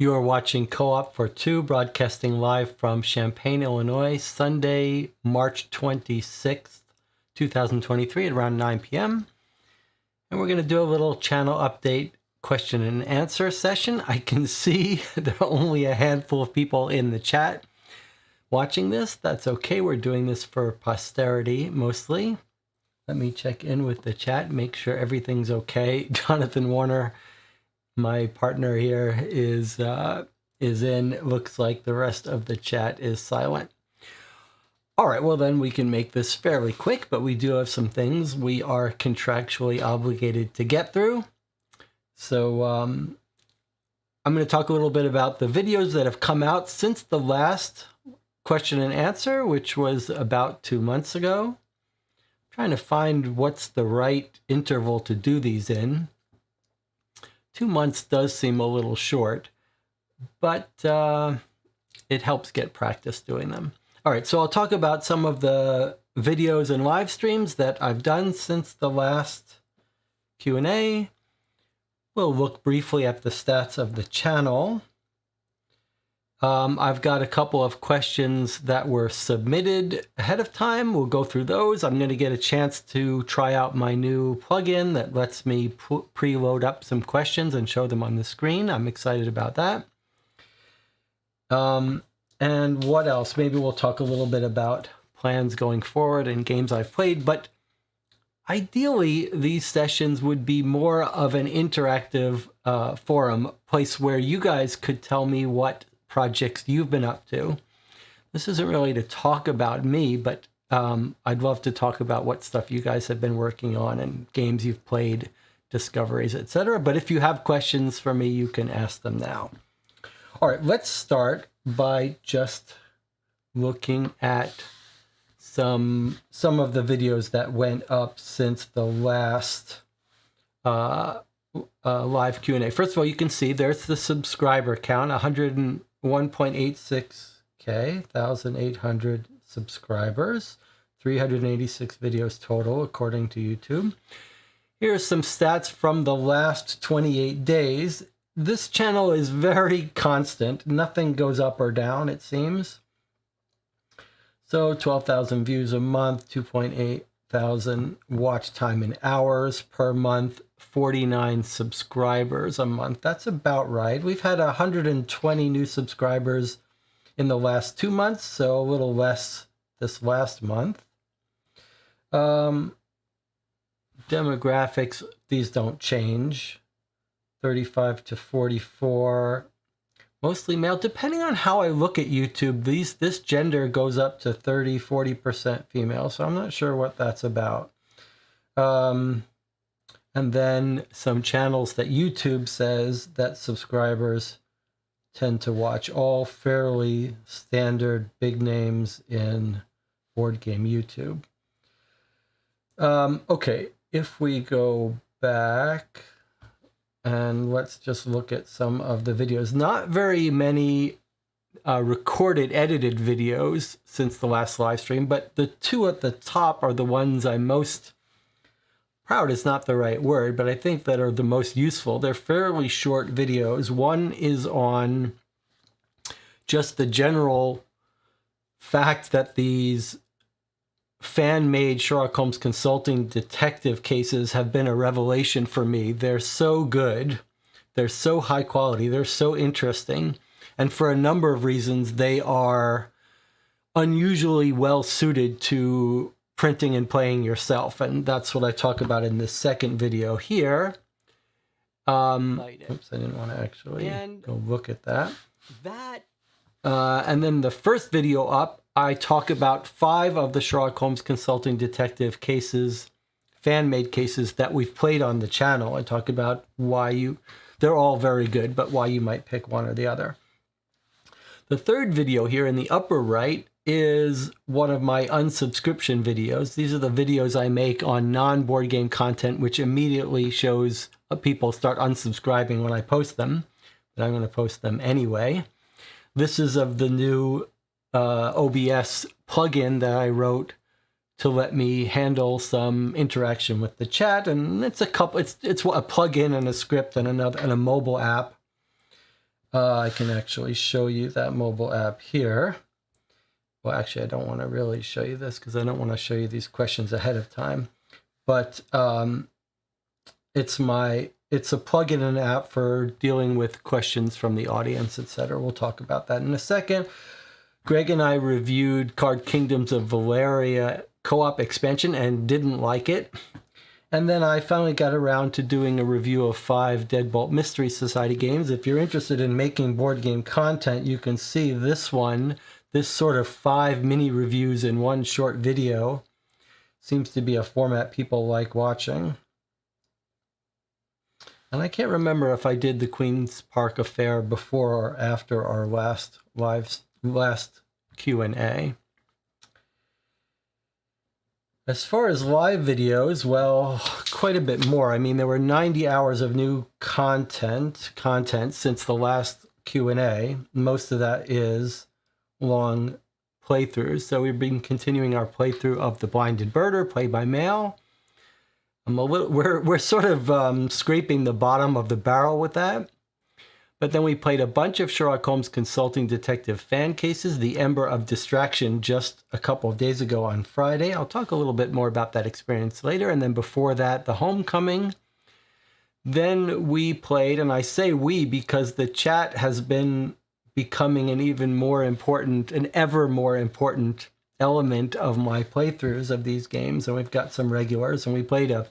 You are watching Co-op for Two, broadcasting live from Champaign, Illinois, Sunday, March 26th, 2023 at around 9 p.m. And we're going to do a little channel update question and answer session. I can see there are only a handful of people in the chat watching this. That's okay. We're doing this for posterity mostly. Let me check in with the chat, make sure everything's okay. Jonathan Warner, my partner here, is in. Looks like the rest of the chat is silent. All right, well then we can make this fairly quick, but we do have some things we are contractually obligated to get through. So I'm going to talk a little bit about the videos that have come out since the last question and answer, which was about 2 months ago. I'm trying to find what's the right interval to do these in. 2 months does seem a little short, but it helps get practice doing them. All right, so I'll talk about some of the videos and live streams that I've done since the last Q&A. We'll look briefly at the stats of the channel. I've got a couple of questions that were submitted ahead of time. We'll go through those. I'm going to get a chance to try out my new plugin that lets me preload up some questions and show them on the screen. I'm excited about that. And what else? Maybe we'll talk a little bit about plans going forward and games I've played, but ideally these sessions would be more of an interactive forum, place where you guys could tell me what projects you've been up to. This isn't really to talk about me, but I'd love to talk about what stuff you guys have been working on and games you've played, discoveries, etc. But if you have questions for me, you can ask them now. All right, let's start by just looking at some of the videos that went up since the last live Q&A. First of all, you can see there's the subscriber count, 101.86K, 1,800 subscribers, 386 videos total according to YouTube. Here's some stats from the last 28 days. This channel is very constant. Nothing goes up or down, it seems. So 12,000 views a month, 2.8 thousand watch time in hours per month, 49 subscribers a month. That's about right. We've had 120 new subscribers in the last 2 months, so a little less this last month. Demographics, these don't change. 35 to 44, mostly male. Depending on how I look at YouTube, this gender goes up to 30-40% female, so I'm not sure what that's about. And then some channels that YouTube says that subscribers tend to watch, all fairly standard big names in board game YouTube. Okay, if we go back and let's just look at some of the videos. Not very many recorded, edited videos since the last live stream, but the two at the top are the ones I'm most proud is not the right word, but I think that are the most useful. They're fairly short videos. One is on just the general fact that these fan-made Sherlock Holmes consulting detective cases have been a revelation for me. They're so good. They're so high quality. They're so interesting. And for a number of reasons, they are unusually well suited to printing and playing yourself. And that's what I talk about in this second video here. Oops, I didn't want to actually go look at that. And then the first video up, I talk about 5 of the Sherlock Holmes consulting detective cases, fan-made cases that we've played on the channel. I talk about why they're all very good, but why you might pick one or the other. The third video here in the upper right is one of my unsubscription videos. These are the videos I make on non-board game content, which immediately shows people start unsubscribing when I post them, but I'm going to post them anyway. This is of the new OBS plugin that I wrote to let me handle some interaction with the chat, and it's a plugin and a script and a mobile app. I can actually show you that mobile app here. Well, actually, I don't want to really show you this because I don't want to show you these questions ahead of time. But it's a plugin and app for dealing with questions from the audience, etc. We'll talk about that in a second. Greg and I reviewed Card Kingdoms of Valeria co-op expansion and didn't like it. And then I finally got around to doing a review of 5 Deadbolt Mystery Society games. If you're interested in making board game content, you can see this one, this sort of 5 mini reviews in one short video. Seems to be a format people like watching. And I can't remember if I did the Queen's Park Affair before or after our last Q&A. As far as live videos, well, quite a bit more. I mean, there were 90 hours of new content since the last Q&A. Most of that is long playthroughs. So we've been continuing our playthrough of The Blinded Birder, played by mail. We're sort of scraping the bottom of the barrel with that. But then we played a bunch of Sherlock Holmes consulting detective fan cases, The Ember of Distraction, just a couple of days ago on Friday. I'll talk a little bit more about that experience later. And then before that, The Homecoming. Then we played, and I say we because the chat has been becoming an ever more important element of my playthroughs of these games. And we've got some regulars, and we played a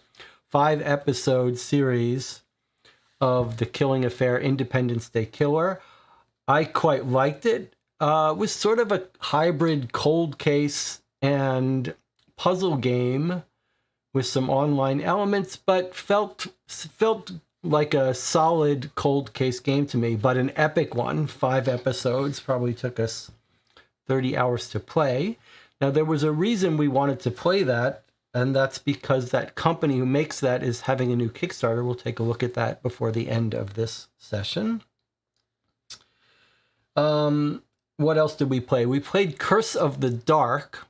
5-episode series of The Killing Affair, Independence Day Killer. I quite liked it. It was sort of a hybrid cold case and puzzle game with some online elements, but felt like a solid cold case game to me, but an epic one. 5 episodes, probably took us 30 hours to play. Now, there was a reason we wanted to play that, and that's because that company who makes that is having a new Kickstarter. We'll take a look at that before the end of this session. What else did we play? We played Curse of the Dark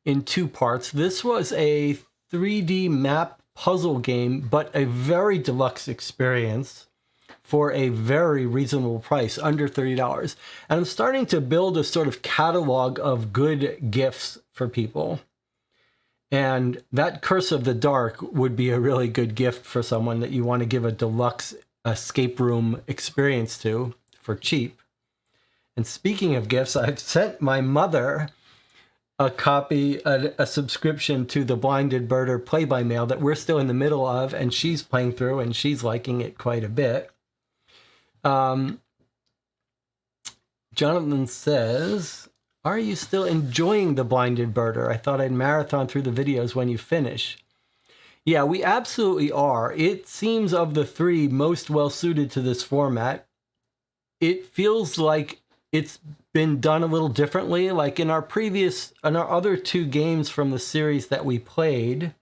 in 2 parts. This was a 3D map puzzle game, but a very deluxe experience for a very reasonable price, under $30. And I'm starting to build a sort of catalog of good gifts for people. And that Curse of the Dark would be a really good gift for someone that you want to give a deluxe escape room experience to for cheap. And speaking of gifts, I've sent my mother a subscription to the Blinded Birder play-by-mail that we're still in the middle of, and she's playing through, and she's liking it quite a bit. Jonathan says, are you still enjoying the Blinded Birder? I thought I'd marathon through the videos when you finish. Yeah, we absolutely are. It seems of the three most well suited to this format. It feels like it's been done a little differently. Like in our other two games from the series that we played,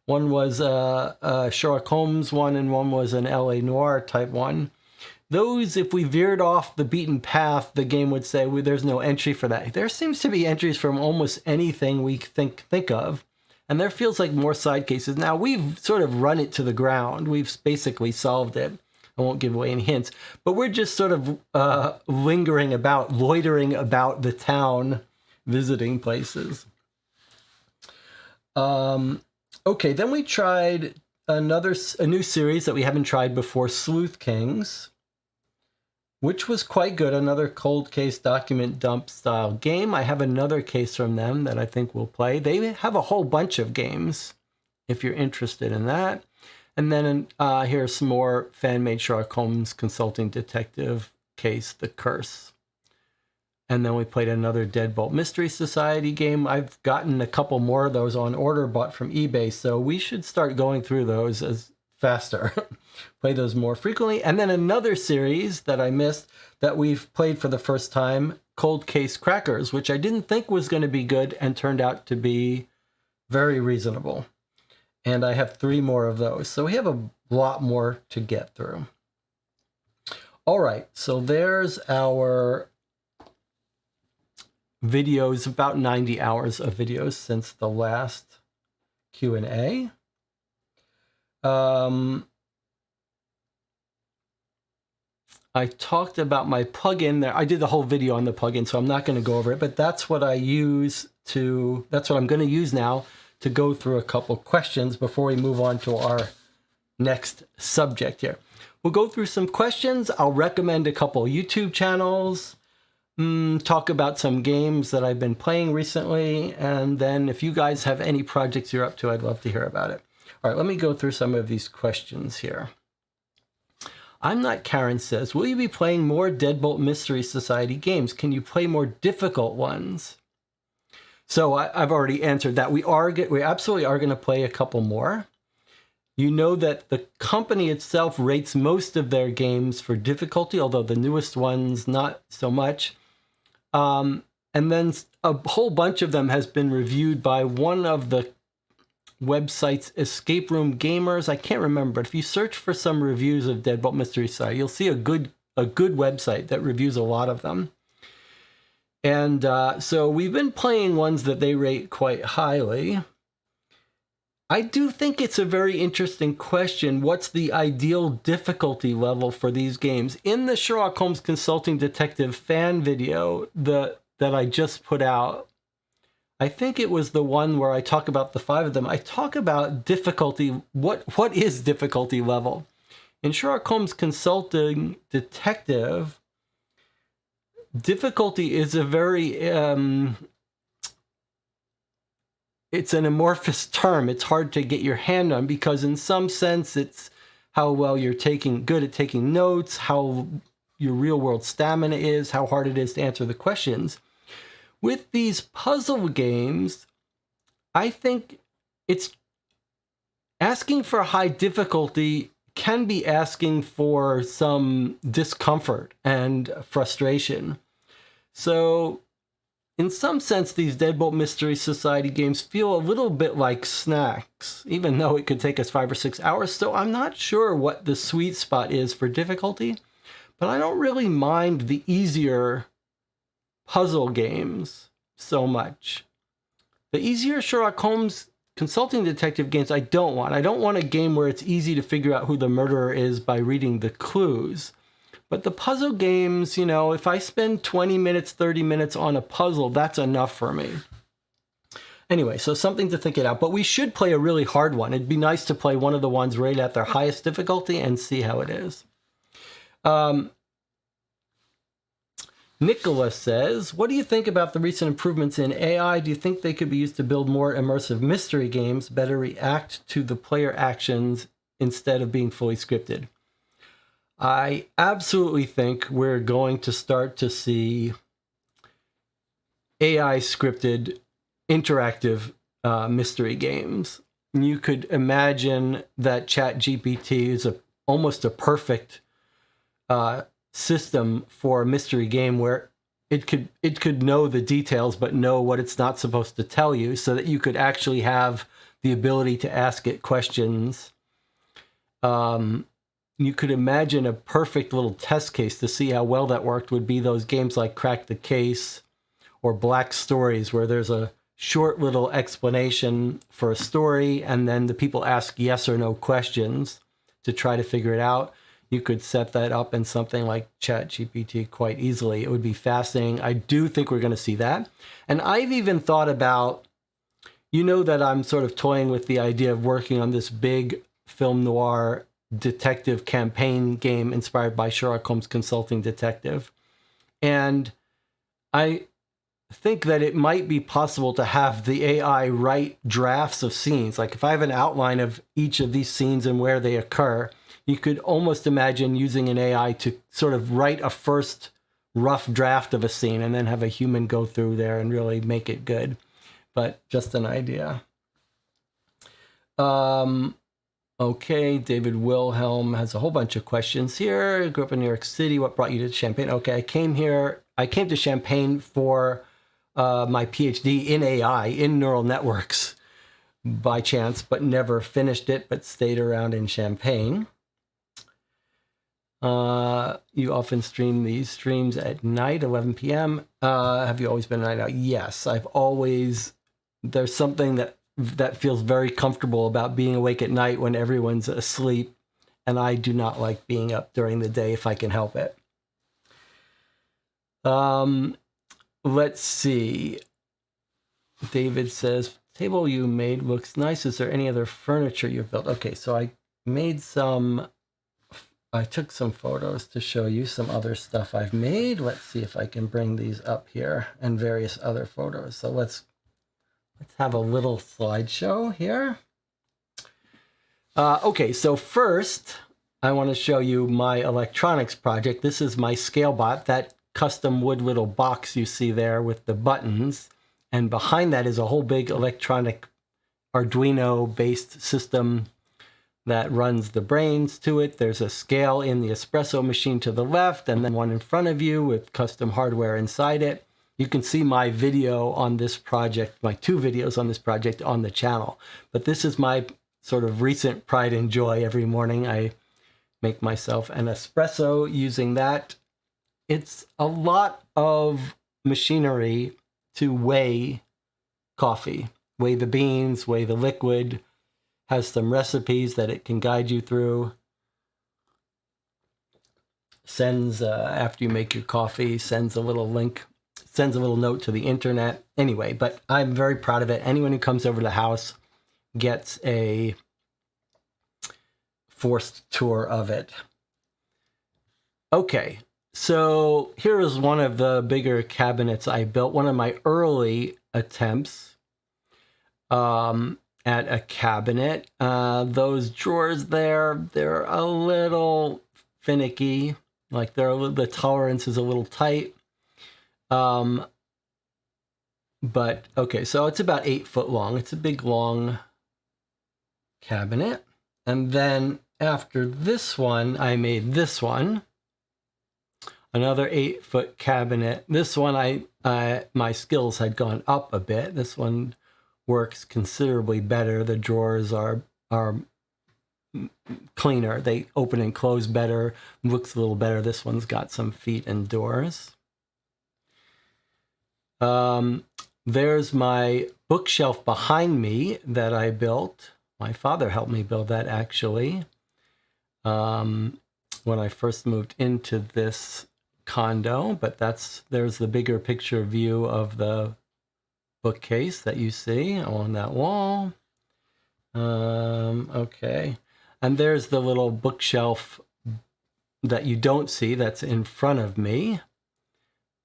one was a Sherlock Holmes one and one was an LA Noire type one. Those, if we veered off the beaten path, the game would say, well, there's no entry for that. There seems to be entries from almost anything we think of. And there feels like more side cases. Now, we've sort of run it to the ground. We've basically solved it. I won't give away any hints. But we're just sort of loitering about the town, visiting places. Okay, then we tried a new series that we haven't tried before, Sleuth Kings, which was quite good. Another cold case document dump style game. I have another case from them that I think we'll play. They have a whole bunch of games if you're interested in that. And then here's some more fan-made Sherlock Holmes consulting detective case, The Curse. And then we played another Deadbolt Mystery Society game. I've gotten a couple more of those on order bought from eBay, so we should start going through those as faster. Play those more frequently. And then another series that I missed that we've played for the first time, Cold Case Crackers, which I didn't think was going to be good and turned out to be very reasonable. And I have 3 more of those. So we have a lot more to get through. All right, so there's our videos, about 90 hours of videos since the last Q&A. I talked about my plugin there. I did the whole video on the plugin, so I'm not going to go over it, but that's what I use to, that's what I'm going to use now to go through a couple questions before we move on to our next subject here. We'll go through some questions. I'll recommend a couple YouTube channels, talk about some games that I've been playing recently, and then if you guys have any projects you're up to, I'd love to hear about it. All right, let me go through some of these questions here. I'm Not Karen says, will you be playing more Deadbolt Mystery Society games? Can you play more difficult ones? So I've already answered that. We absolutely are going to play a couple more. You know that the company itself rates most of their games for difficulty, although the newest ones not so much. And then a whole bunch of them has been reviewed by one of the websites, Escape Room Gamers. I can't remember, but if you search for some reviews of Deadbolt Mystery Society, you'll see a good website that reviews a lot of them. And so we've been playing ones that they rate quite highly. I do think it's a very interesting question. What's the ideal difficulty level for these games? In the Sherlock Holmes Consulting Detective fan video that I just put out, I think it was the one where I talk about the 5 of them. I talk about difficulty. What is difficulty level? In Sherlock Holmes Consulting Detective, difficulty is a very it's an amorphous term. It's hard to get your hand on because in some sense it's how well you're good at taking notes, how your real world stamina is, how hard it is to answer the questions. With these puzzle games, I think it's asking for high difficulty can be asking for some discomfort and frustration. So in some sense, these Deadbolt Mystery Society games feel a little bit like snacks, even though it could take us 5 or 6 hours. So I'm not sure what the sweet spot is for difficulty, but I don't really mind the easier puzzle games so much. The easier Sherlock Holmes Consulting Detective games I don't want. I don't want a game where it's easy to figure out who the murderer is by reading the clues. But the puzzle games, you know, if I spend 20 minutes, 30 minutes on a puzzle, that's enough for me. Anyway, so something to think it out. But we should play a really hard one. It'd be nice to play one of the ones rated at their highest difficulty and see how it is. Nicholas says, what do you think about the recent improvements in AI? Do you think they could be used to build more immersive mystery games, better react to the player actions instead of being fully scripted? I absolutely think we're going to start to see AI scripted interactive mystery games. You could imagine that ChatGPT is almost a perfect system for a mystery game where it could know the details but know what it's not supposed to tell you, so that you could actually have the ability to ask it questions. You could imagine a perfect little test case to see how well that worked would be those games like Crack the Case or Black Stories, where there's a short little explanation for a story and then the people ask yes or no questions to try to figure it out. You could set that up in something like ChatGPT quite easily. It would be fascinating. I do think we're going to see that. And I've even thought about, that I'm sort of toying with the idea of working on this big film noir detective campaign game inspired by Sherlock Holmes Consulting Detective. And I think that it might be possible to have the AI write drafts of scenes. Like if I have an outline of each of these scenes and where they occur, you could almost imagine using an AI to sort of write a first rough draft of a scene and then have a human go through there and really make it good. But just an idea. Okay, David Wilhelm has a whole bunch of questions here. Grew up in New York City. What brought you to Champaign? Okay, I came to Champaign for my PhD in AI, in neural networks, by chance, but never finished it, but stayed around in Champaign. You often stream these streams at night, 11 p.m. Have you always been a night out? Yes, there's something that feels very comfortable about being awake at night when everyone's asleep, and I do not like being up during the day if I can help it. Let's see. David says, table you made looks nice. Is there any other furniture you've built? Okay, so I took some photos to show you some other stuff I've made. Let's see if I can bring these up here, and various other photos. So let's have a little slideshow here. Okay, so first I want to show you my electronics project. This is my ScaleBot, that custom wood little box you see there with the buttons. And behind that is a whole big electronic Arduino-based system that runs the brains to it. There's a scale in the espresso machine to the left, and then one in front of you with custom hardware inside it. You can see my video on this project, my 2 videos on this project on the channel. But this is my sort of recent pride and joy. Every morning I make myself an espresso using that. It's a lot of machinery to weigh coffee, weigh the beans, weigh the liquid, has some recipes that it can guide you through. Sends, after you make your coffee, sends a little link, sends a little note to the internet. Anyway, but I'm very proud of it. Anyone who comes over to the house gets a forced tour of it. Okay, so here is one of the bigger cabinets I built, one of my early attempts at a cabinet. Those drawers there, they're a little finicky, like the tolerance is a little tight. But okay, so it's about 8 foot long. It's a big, long cabinet. And then after this one, I made this one, another 8 foot cabinet. This one, my skills had gone up a bit. This one works considerably better. The drawers are cleaner. They open and close better, looks a little better. This one's got some feet and doors. There's my bookshelf behind me that I built. My father helped me build that, actually, when I first moved into this condo. But there's the bigger picture view of the bookcase that you see on that wall. Okay, and there's the little bookshelf that you don't see that's in front of me.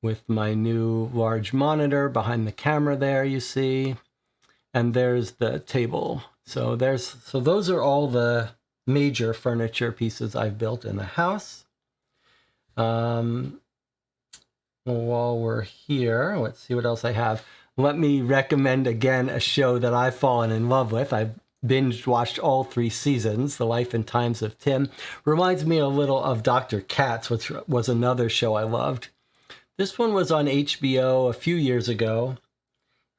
with my new large monitor behind the camera there, you see. And there's the table. So those are all the major furniture pieces I've built in the house. While we're here, let's see what else I have. Let me recommend again a show that I've fallen in love with. I've binge watched all 3 seasons. The Life and Times of Tim reminds me a little of Dr. Katz, which was another show I loved. This one was on HBO a few years ago.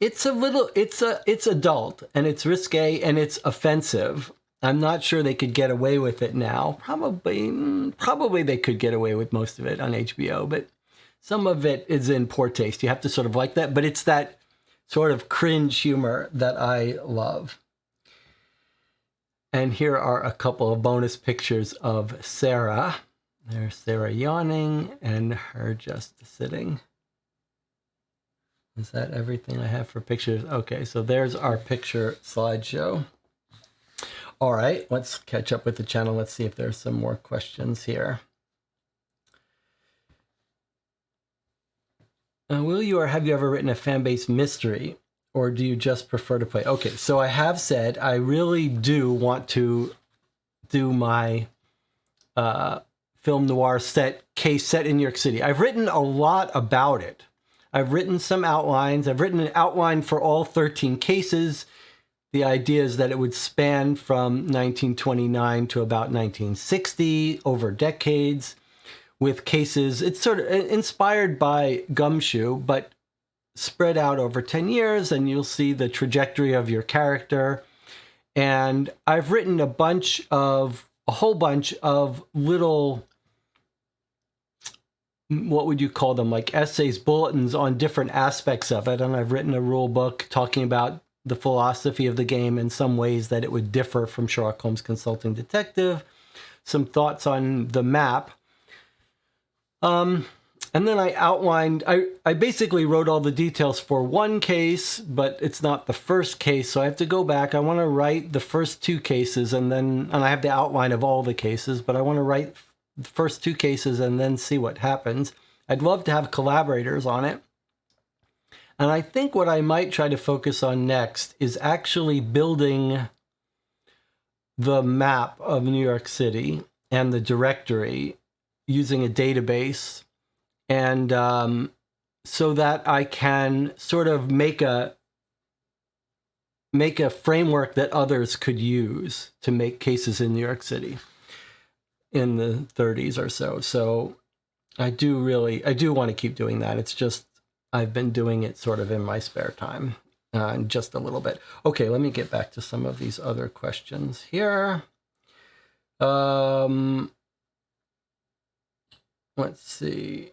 It's adult and it's risque and it's offensive. I'm not sure they could get away with it now. Probably they could get away with most of it on HBO, but some of it is in poor taste. You have to sort of like that, but it's that sort of cringe humor that I love. And here are a couple of bonus pictures of Sarah. There's Sarah yawning and her just sitting. Is that everything I have for pictures? Okay, so there's our picture slideshow. All right, let's catch up with the channel. Let's see if there's some more questions here. Will you or have you ever written a fan-based mystery, or do you just prefer to play? Okay, so I have said I really do want to do my film noir case set in New York City. I've written a lot about it. I've written some outlines. I've written an outline for all 13 cases. The idea is that it would span from 1929 to about 1960, over decades, with cases. It's sort of inspired by Gumshoe, but spread out over 10 years, and you'll see the trajectory of your character. And I've written a whole bunch of little, what would you call them, like essays, bulletins on different aspects of it. And I've written a rule book talking about the philosophy of the game in some ways that it would differ from Sherlock Holmes Consulting Detective, some thoughts on the map. And then I outlined, I basically wrote all the details for one case, but it's not the first case, so I have to go back. I want to write the first 2 cases, and I have the outline of all the cases, but I want to write the first 2 cases and then see what happens. I'd love to have collaborators on it. And I think what I might try to focus on next is actually building the map of New York City and the directory using a database, and so that I can sort of make a framework that others could use to make cases in New York City in the 30s or so. So I do want to keep doing that. It's just I've been doing it sort of in my spare time, just a little bit. Okay, let me get back to some of these other questions here. Let's see.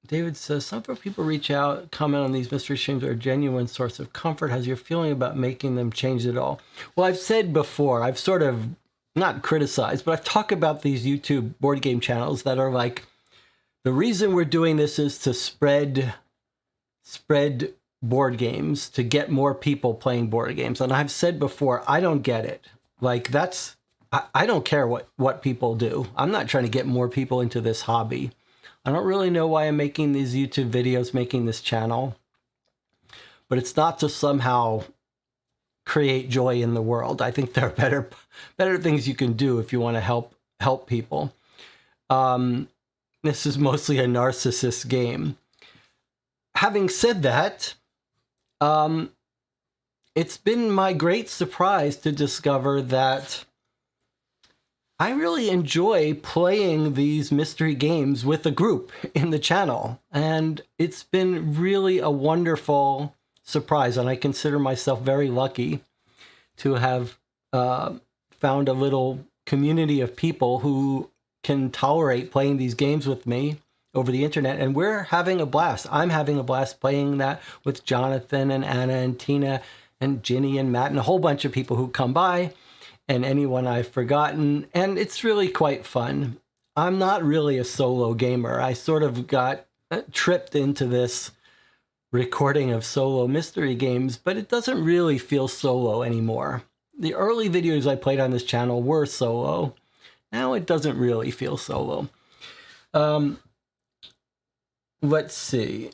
David says, some people reach out, comment on these mystery streams are a genuine source of comfort. Has your feeling about making them changed at all? Well, I've said before, I've sort of not criticized, but I've talked about these YouTube board game channels that are like, the reason we're doing this is to spread board games, to get more people playing board games. And I've said before, I don't get it. Like I don't care what people do. I'm not trying to get more people into this hobby. I don't really know why I'm making these YouTube videos, making this channel, but it's not to somehow create joy in the world. I think there are better things you can do if you want to help people. This is mostly a narcissist game. Having said that, it's been my great surprise to discover that I really enjoy playing these mystery games with a group in the channel, and it's been really a wonderful surprise, and I consider myself very lucky to have found a little community of people who can tolerate playing these games with me over the internet, and we're having a blast. I'm having a blast playing that with Jonathan and Anna and Tina and Ginny and Matt and a whole bunch of people who come by, and anyone I've forgotten, and it's really quite fun. I'm not really a solo gamer. I sort of got tripped into this recording of solo mystery games, but it doesn't really feel solo anymore. The early videos I played on this channel were solo. Now it doesn't really feel solo. let's see.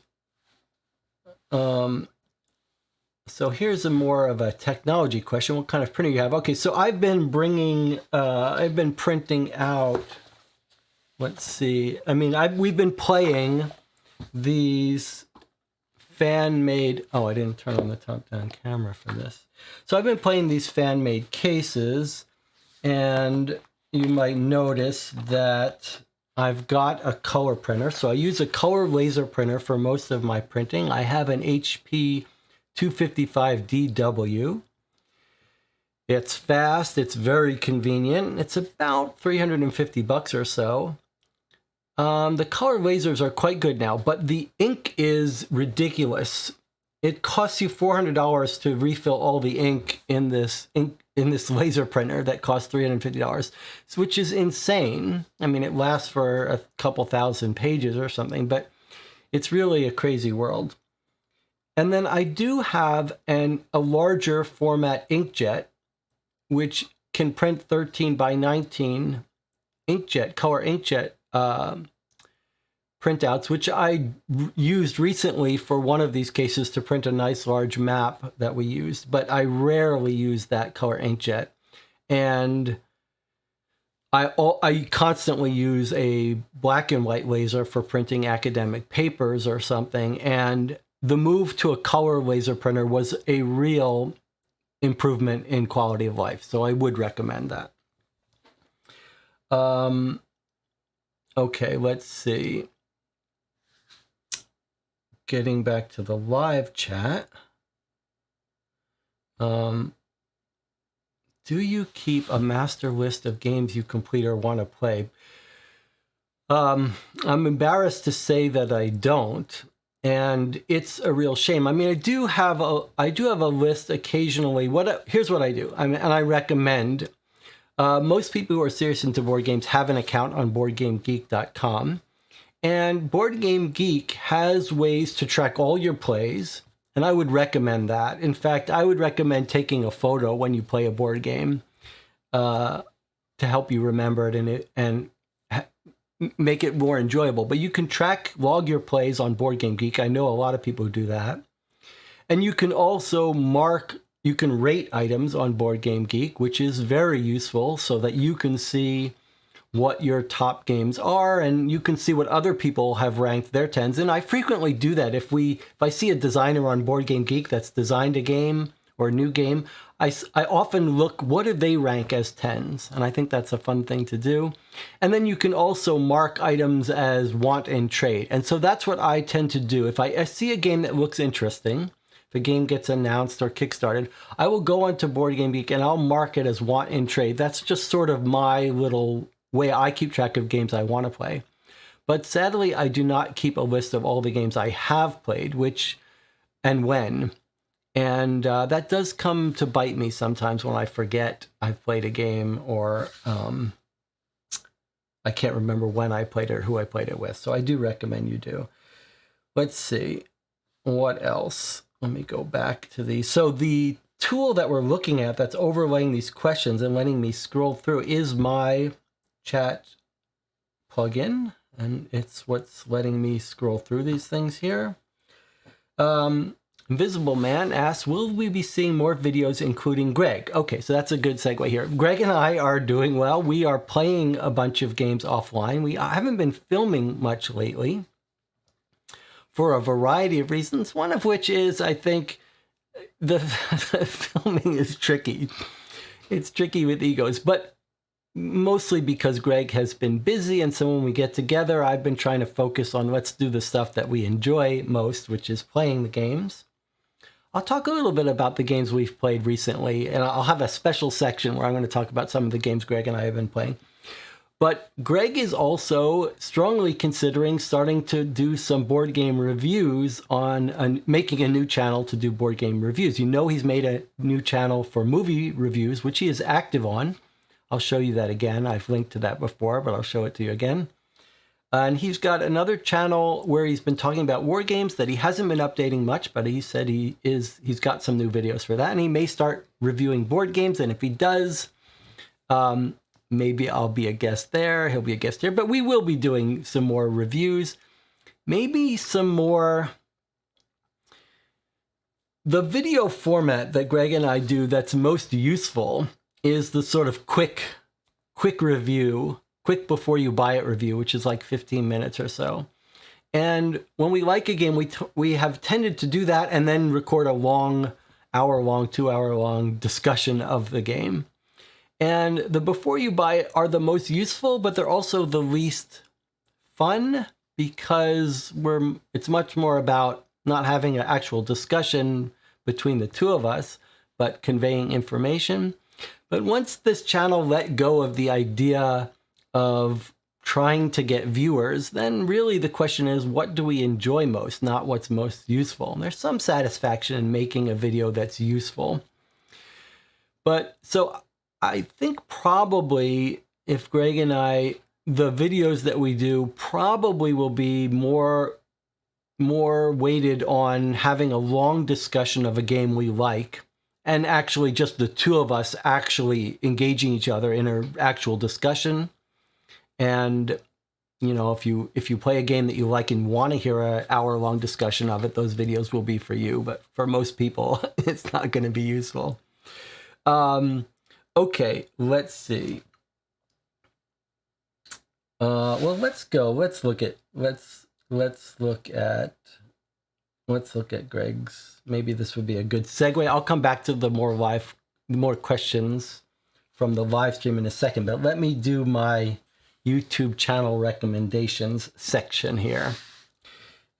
So here's a more of a technology question. What kind of printer you have? Okay, so I've been printing out, let's see. I mean, we've been playing these fan-made, oh, I didn't turn on the top-down camera for this. So I've been playing these fan-made cases, and you might notice that I've got a color printer. So I use a color laser printer for most of my printing. I have an HP 255DW. It's fast, it's very convenient. It's about $350 or so. The color lasers are quite good now, but the ink is ridiculous. It costs you $400 to refill all the ink in this laser printer that costs $350, which is insane. I mean, it lasts for a couple thousand pages or something, but it's really a crazy world. And then I do have a larger format inkjet, which can print 13 by 19 inkjet, color inkjet printouts, which I used recently for one of these cases to print a nice large map that we used, but I rarely use that color inkjet. And I constantly use a black and white laser for printing academic papers or something, and the move to a color laser printer was a real improvement in quality of life, so I would recommend that. Okay, let's see. Getting back to the live chat. Do you keep a master list of games you complete or want to play? I'm embarrassed to say that I don't, and it's a real shame. I mean, I do have a list occasionally. Here's what I do, and I recommend. Most people who are serious into board games have an account on BoardGameGeek.com. And Board Game Geek has ways to track all your plays, and I would recommend that. In fact, I would recommend taking a photo when you play a board game to help you remember it and make it more enjoyable. But you can log your plays on Board Game Geek. I know a lot of people who do that. And you can also you can rate items on Board Game Geek, which is very useful so that you can see what your top games are, and you can see what other people have ranked their 10s. And I frequently do that. If I see a designer on Board Game Geek that's designed a game or a new game, I often look, what do they rank as 10s? And I think that's a fun thing to do. And then you can also mark items as want and trade. And so that's what I tend to do. If I see a game that looks interesting, if a game gets announced or kickstarted, I will go onto Board Game Geek and I'll mark it as want and trade. That's just sort of my little way I keep track of games I want to play. But sadly, I do not keep a list of all the games I have played, which and when. And that does come to bite me sometimes when I forget I've played a game, or I can't remember when I played it or who I played it with. So I do recommend you do. Let's see. What else? Let me go back to these. So the tool that we're looking at that's overlaying these questions and letting me scroll through is my chat plugin, and it's what's letting me scroll through these things here. Invisible Man asks, will we be seeing more videos including Greg? Okay, so that's a good segue here. Greg and I are doing well. We are playing a bunch of games offline. We haven't been filming much lately for a variety of reasons, one of which is, I think, the filming is tricky. It's tricky with egos, but mostly because Greg has been busy, and so when we get together, I've been trying to focus on let's do the stuff that we enjoy most, which is playing the games. I'll talk a little bit about the games we've played recently, and I'll have a special section where I'm going to talk about some of the games Greg and I have been playing. But Greg is also strongly considering starting to do some board game reviews making a new channel to do board game reviews. You know, he's made a new channel for movie reviews, which he is active on. I'll show you that again. I've linked to that before, but I'll show it to you again. And he's got another channel where he's been talking about war games that he hasn't been updating much, but he said he's got some new videos for that, and he may start reviewing board games. And if he does, maybe I'll be a guest there. He'll be a guest here, but we will be doing some more reviews. maybe some more. The video format that Greg and I do that's most useful is the sort of quick review, quick before you buy it review, which is like 15 minutes or so. And when we like a game, we have tended to do that and then record a long, hour-long, 2-hour-long discussion of the game. And the before you buy it are the most useful, but they're also the least fun because it's much more about not having an actual discussion between the two of us, but conveying information. But once this channel let go of the idea of trying to get viewers, then really the question is, what do we enjoy most, not what's most useful? And there's some satisfaction in making a video that's useful. But so I think probably if Greg and I, the videos that we do probably will be more weighted on having a long discussion of a game we like, and actually just the two of us actually engaging each other in an actual discussion. And you know, if you play a game that you like and want to hear an hour-long discussion of it, those videos will be for you. But for most people, it's not going to be useful. Okay, let's see. Well, let's go. Let's look at Greg's. Maybe this would be a good segue. I'll come back to the more questions from the live stream in a second, but let me do my YouTube channel recommendations section here.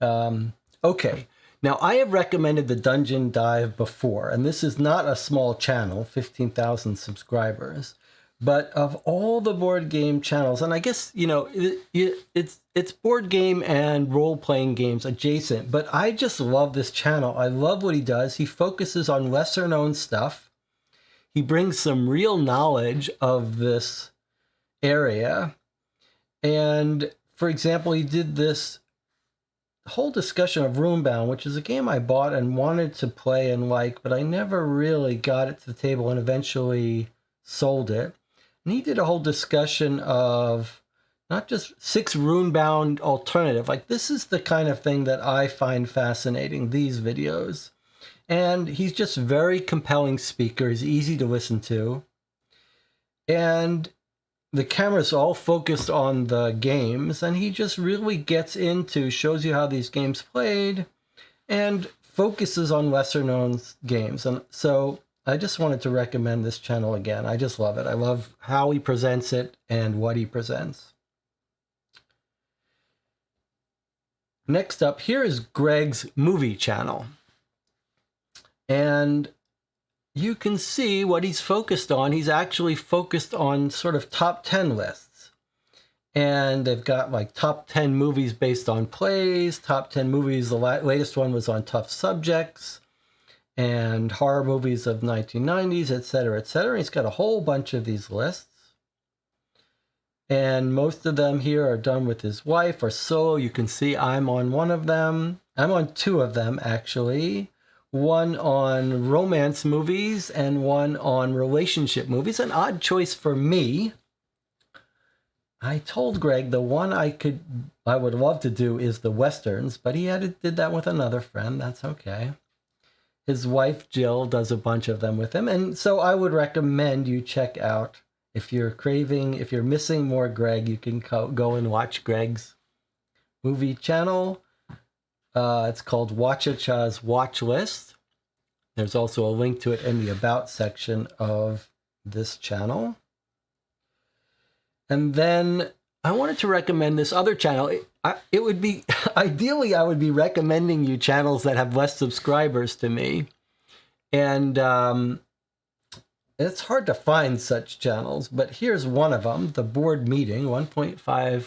Okay, now I have recommended the Dungeon Dive before, and this is not a small channel, 15,000 subscribers. But of all the board game channels, and I guess, you know, it's board game and role-playing games adjacent, but I just love this channel. I love what he does. He focuses on lesser-known stuff. He brings some real knowledge of this area. And, for example, he did this whole discussion of Runebound, which is a game I bought and wanted to play and like, but I never really got it to the table and eventually sold it. And he did a whole discussion of not just 6 Runebound alternative. Like, this is the kind of thing that I find fascinating, these videos. And he's just very compelling speaker. He's easy to listen to. And the camera's all focused on the games. And he just really gets into, shows you how these games played, and focuses on lesser known games. And so I just wanted to recommend this channel again. I just love it. I love how he presents it and what he presents. Next up, here is Greg's movie channel. And you can see what he's focused on. He's actually focused on sort of top 10 lists. And they've got like top 10 movies based on plays, top 10 movies. The latest one was on tough subjects, and horror movies of 1990s, etc., etc. He's got a whole bunch of these lists. And most of them here are done with his wife or solo. You can see I'm on one of them. I'm on 2 of them, actually. One on romance movies and one on relationship movies. An odd choice for me. I told Greg the one I would love to do is the Westerns, but he did that with another friend. That's okay. His wife, Jill, does a bunch of them with him. And so I would recommend you check out, if you're missing more Greg, you can go and watch Greg's movie channel. It's called Watchacha's Watch List. There's also a link to it in the About section of this channel. And then I wanted to recommend this other channel. It would be, ideally, I would be recommending you channels that have less subscribers to me. And it's hard to find such channels, but here's one of them, The Board Meeting, 1.5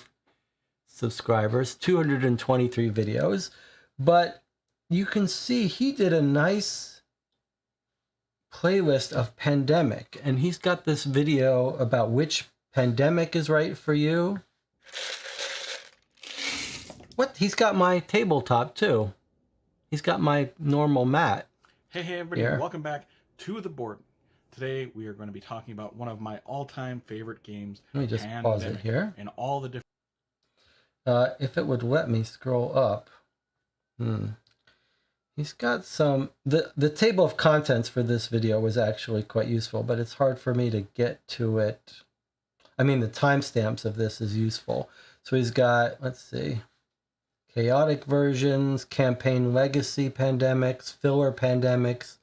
subscribers, 223 videos. But you can see he did a nice playlist of pandemic, and he's got this video about which pandemic is right for you. What? He's got my tabletop too. He's got my normal mat. Hey everybody, welcome back to The Board. Today we are going to be talking about one of my all-time favorite games. Let me just pause it here. And all the different... if it would let me scroll up. He's got some... The table of contents for this video was actually quite useful, but it's hard for me to get to it. I mean, the timestamps of this is useful. So he's got, let's see, chaotic versions, campaign legacy pandemics, filler pandemics,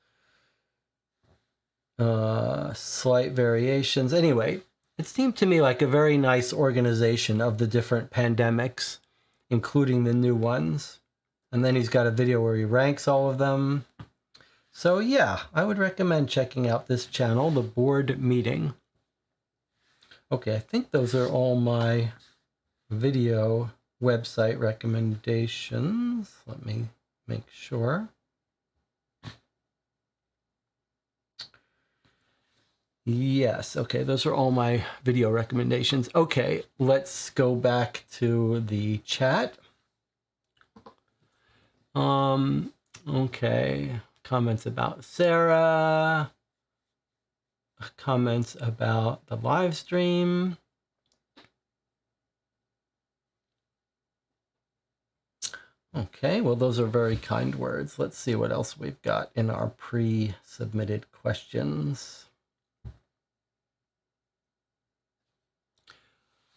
slight variations. Anyway, it seemed to me like a very nice organization of the different pandemics, including the new ones. And then he's got a video where he ranks all of them. So yeah, I would recommend checking out this channel, The Board Meeting. Okay, I think those are all my video website recommendations. Let me make sure. Yes, okay, those are all my video recommendations. Okay, let's go back to the chat. Okay, comments about Sarah, comments about the live stream. Okay, well, those are very kind words. Let's see what else we've got in our pre-submitted questions.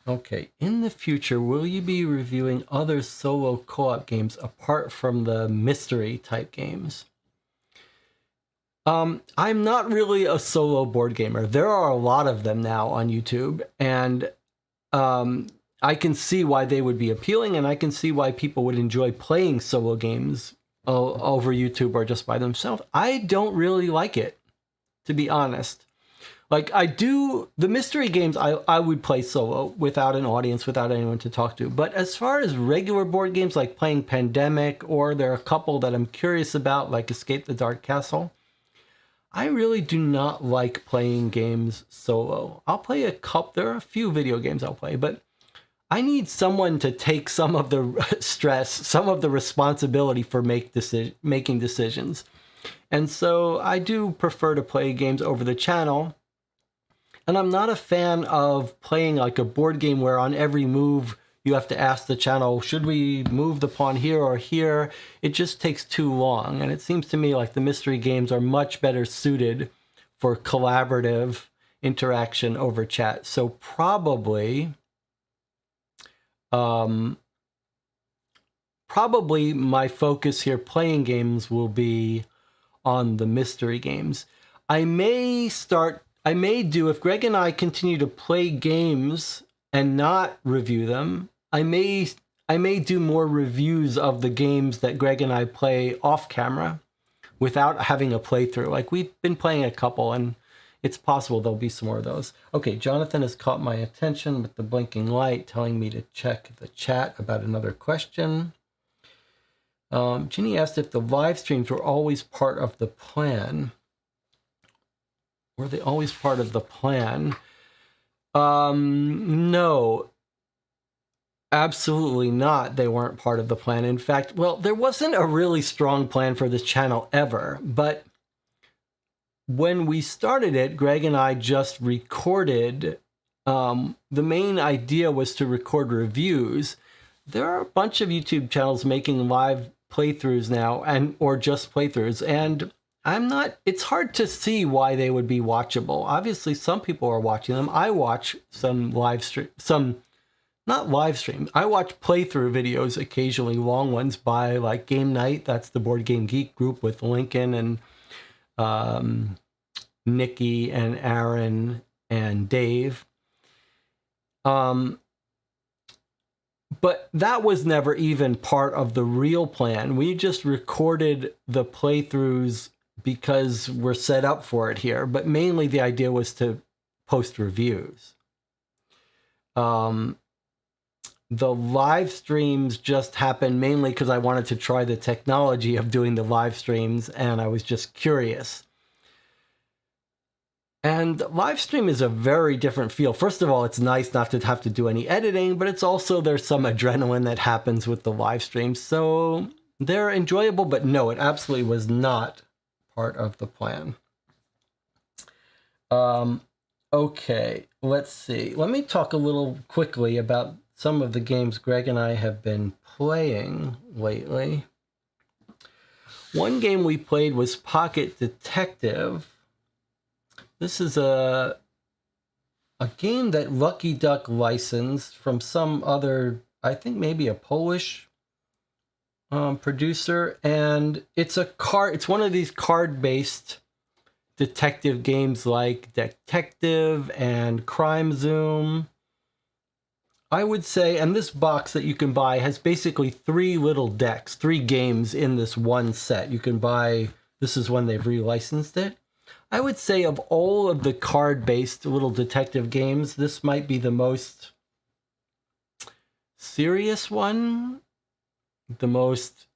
Okay, in the future, will you be reviewing other solo co-op games apart from the mystery type games? I'm not really a solo board gamer. There are a lot of them now on YouTube, and I can see why they would be appealing, and I can see why people would enjoy playing solo games over YouTube or just by themselves. I don't really like it, to be honest. Like, I do, the mystery games, I would play solo without an audience, without anyone to talk to. But as far as regular board games, like playing Pandemic, or there are a couple that I'm curious about, like Escape the Dark Castle, I really do not like playing games solo. I'll play a couple, there are a few video games I'll play, but I need someone to take some of the stress, some of the responsibility for making decisions. And so I do prefer to play games over the channel. And I'm not a fan of playing like a board game where on every move you have to ask the channel, should we move the pawn here or here? It just takes too long. And it seems to me like the mystery games are much better suited for collaborative interaction over chat. So probably my focus here playing games will be on the mystery games. I may do, if Greg and I continue to play games and not review them, I may do more reviews of the games that Greg and I play off camera without having a playthrough. Like, we've been playing a couple, and it's possible there'll be some more of those. Okay, Jonathan has caught my attention with the blinking light telling me to check the chat about another question. Ginny asked if the live streams were always part of the plan. Were they always part of the plan? No, absolutely not. They weren't part of the plan. In fact, well, there wasn't a really strong plan for this channel ever, but when we started it, Greg and I just recorded. The main idea was to record reviews. There are a bunch of YouTube channels making live playthroughs now, or just playthroughs, and it's hard to see why they would be watchable. Obviously, some people are watching them. I watch some not live stream. I watch playthrough videos occasionally, long ones by like Game Night. That's the Board Game Geek group with Lincoln and Nikki and Aaron and Dave. But that was never even part of the real plan. We just recorded the playthroughs because we're set up for it here, but mainly the idea was to post reviews. The live streams just happened mainly because I wanted to try the technology of doing the live streams, and I was just curious. And live stream is a very different feel. First of all, it's nice not to have to do any editing, but it's also, there's some adrenaline that happens with the live streams. So they're enjoyable, but no, it absolutely was not part of the plan. Okay, let's see. Let me talk a little quickly about some of the games Greg and I have been playing lately. One game we played was Pocket Detective. This is a game that Lucky Duck licensed from some other, I think maybe a Polish producer, and it's one of these card-based detective games like Detective and Crime Zoom. I would say, and this box that you can buy has basically 3 little decks, 3 games in this one set. You can buy, this is when they've relicensed it. I would say of all of the card-based little detective games, this might be the most serious one, the most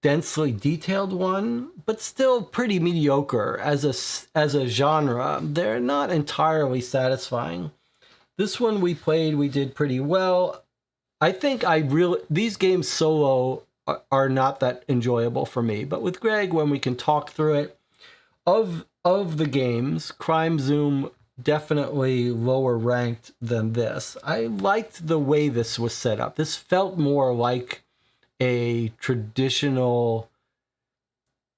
densely detailed one, but still pretty mediocre as a genre. They're not entirely satisfying. This one we played, we did pretty well. I think these games solo are not that enjoyable for me, but with Greg, when we can talk through it, of the games, Crime Zoom definitely lower ranked than this. I liked the way this was set up. This felt more like a traditional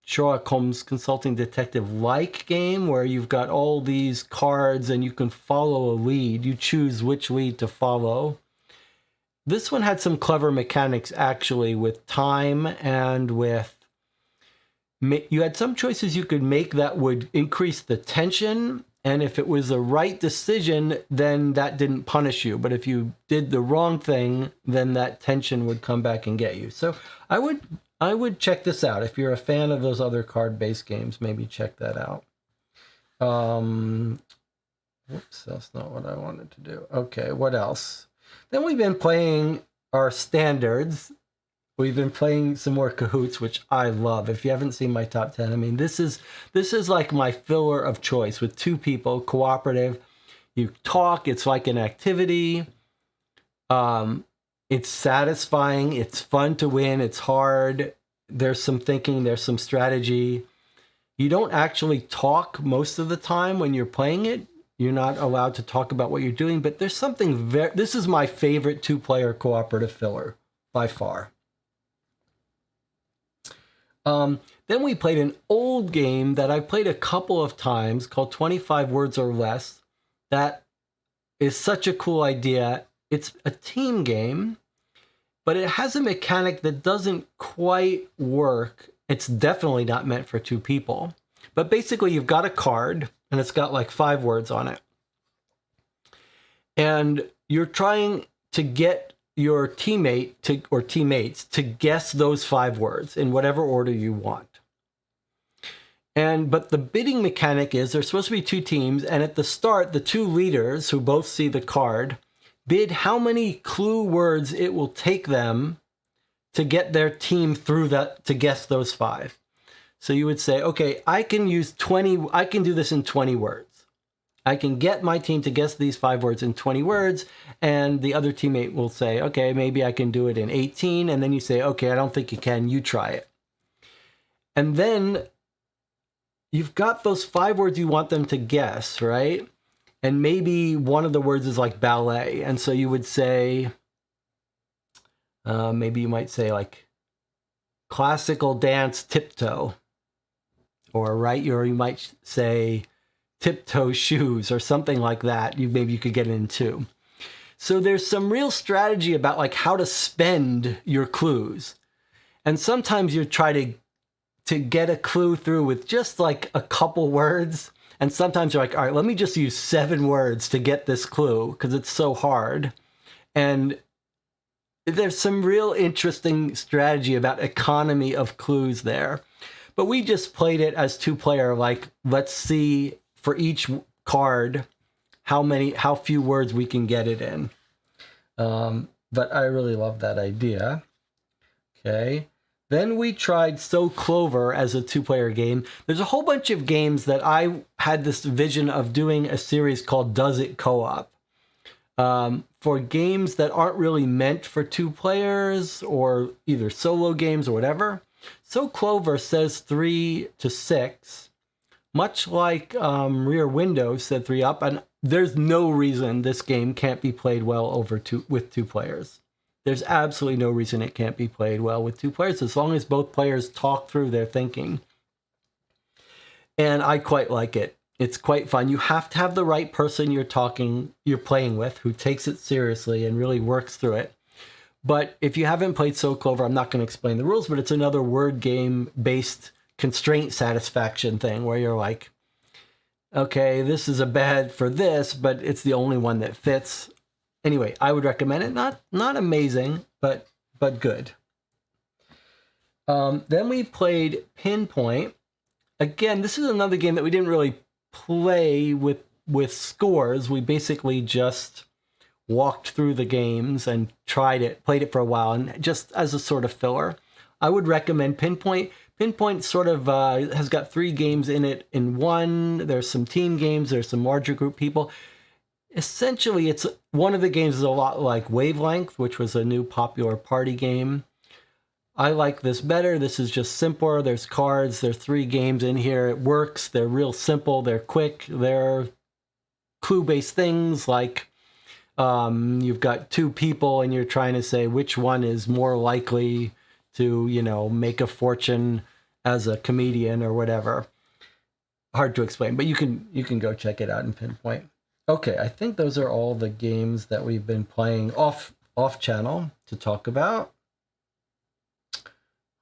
Sherlock Holmes consulting detective-like game where you've got all these cards and you can follow a lead. You choose which lead to follow. This one had some clever mechanics actually with time and with... You had some choices you could make that would increase the tension, and if it was the right decision, then that didn't punish you. But if you did the wrong thing, then that tension would come back and get you. So I would check this out. If you're a fan of those other card-based games, maybe check that out. Whoops, that's not what I wanted to do. Okay, what else? Then we've been playing our standards. We've been playing some more Cahoots, which I love. If you haven't seen my top 10, I mean, this is like my filler of choice with 2 people, cooperative. You talk, it's like an activity. It's satisfying, it's fun to win, it's hard. There's some thinking, there's some strategy. You don't actually talk most of the time when you're playing it. You're not allowed to talk about what you're doing, but there's something this is my favorite 2-player cooperative filler by far. Then we played an old game that I played a couple of times called 25 Words or Less. That is such a cool idea. It's a team game, but it has a mechanic that doesn't quite work. It's definitely not meant for 2 people. But basically, you've got a card, and it's got like 5 words on it. And you're trying to get your teammate or teammates to guess those 5 words in whatever order you want. But the bidding mechanic is there's supposed to be 2 teams, and at the start, the 2 leaders who both see the card bid how many clue words it will take them to get their team through that to guess those 5. So you would say, okay, I can do this in 20 words. I can get my team to guess these 5 words in 20 words, and the other teammate will say, okay, maybe I can do it in 18, and then you say, okay, I don't think you can, you try it. And then you've got those 5 words you want them to guess, right? And maybe one of the words is like ballet, and so you would say, maybe you might say like classical dance tiptoe, or you might say tiptoe shoes or something like that. Maybe you could get into. So there's some real strategy about like how to spend your clues. And sometimes you try to get a clue through with just like a couple words. And sometimes you're like, all right, let me just use 7 words to get this clue because it's so hard. And there's some real interesting strategy about economy of clues there. But we just played it as 2-player, like, let's see for each card how few words we can get it in. But I really love that idea. Okay. Then we tried So Clover as a 2-player game. There's a whole bunch of games that I had this vision of doing a series called Does It Co-op? For games that aren't really meant for 2 players or either solo games or whatever. So Clover says 3 to 6. Much like Rear Window said 3 up, and there's no reason this game can't be played well with two players. There's absolutely no reason it can't be played well with two players, as long as both players talk through their thinking. And I quite like it. It's quite fun. You have to have the right person you're playing with, who takes it seriously and really works through it. But if you haven't played So Clover, I'm not going to explain the rules, but it's another word game based constraint satisfaction thing where you're like, okay, this is a bad for this, but it's the only one that fits. Anyway, I would recommend it. Not amazing, but good. Then we played Pinpoint. Again, this is another game that we didn't really play with scores. We basically just walked through the games and played it for a while, and just as a sort of filler. I would recommend Pinpoint. Pinpoint sort of has got 3 games in it in one. There's some team games, there's some larger group people. Essentially, it's one of the games is a lot like Wavelength, which was a new popular party game. I like this better. This is just simpler. There's cards. There's 3 games in here. It works. They're real simple. They're quick. They're clue-based things like you've got 2 people and you're trying to say which one is more likely to, make a fortune as a comedian or whatever. Hard to explain, but you can go check it out in Pinpoint. Okay, I think those are all the games that we've been playing off channel to talk about.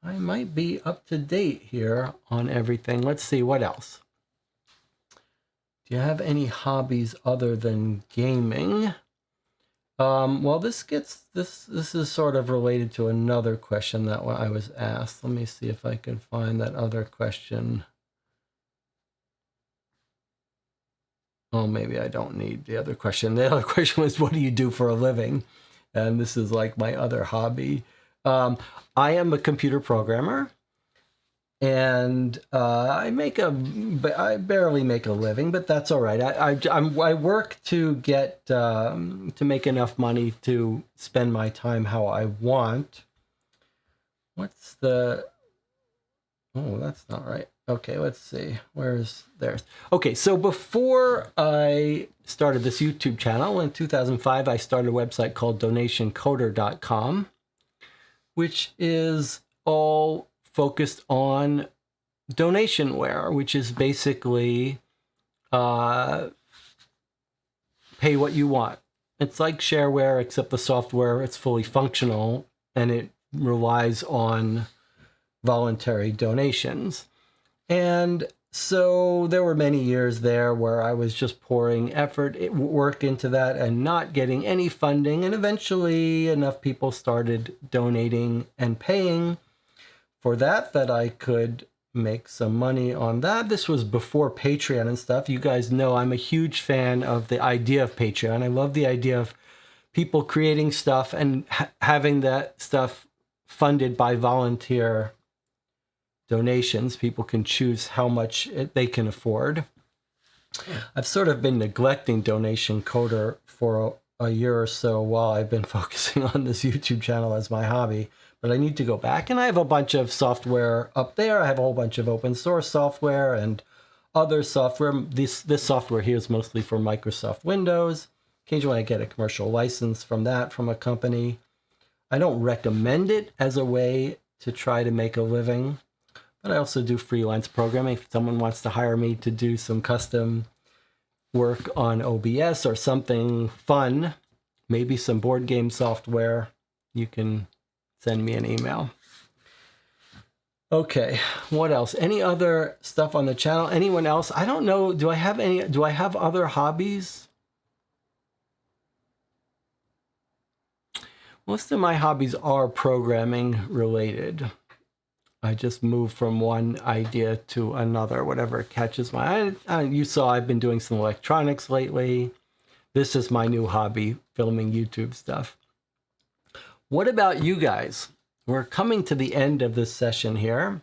I might be up to date here on everything. Let's see, what else? Do you have any hobbies other than gaming? Well, this is sort of related to another question that I was asked. Let me see if I can find that other question. Oh, maybe I don't need the other question. The other question was, what do you do for a living? And this is like my other hobby. I am a computer programmer, and I barely make a living, but that's all right. I work to get to make enough money to spend my time how I want. Oh, that's not right. Okay, let's see. There's. Okay, so before I started this YouTube channel in 2005, I started a website called donationcoder.com, which is all focused on donationware, which is basically pay what you want. It's like shareware, except the software, it's fully functional, and it relies on voluntary donations. And so there were many years there where I was just pouring work into that and not getting any funding. And eventually enough people started donating and paying for that I could make some money on that. This was before Patreon and stuff. You guys know I'm a huge fan of the idea of Patreon. I love the idea of people creating stuff and having that stuff funded by volunteer donations. People can choose how much they can afford. I've sort of been neglecting Donation Coder for a year or so while I've been focusing on this YouTube channel as my hobby, but I need to go back. And I have a bunch of software up there. I have a whole bunch of open source software and other software. This software here is mostly for Microsoft Windows. Occasionally I get a commercial license from a company. I don't recommend it as a way to try to make a living, but I also do freelance programming. If someone wants to hire me to do some custom work on OBS or something fun, maybe some board game software, you can send me an email. Okay, what else? Any other stuff on the channel? Anyone else? I don't know. Do I have other hobbies? Most of my hobbies are programming related. I just move from one idea to another, whatever catches my eye. You saw I've been doing some electronics lately. This is my new hobby, filming YouTube stuff. What about you guys? We're coming to the end of this session here.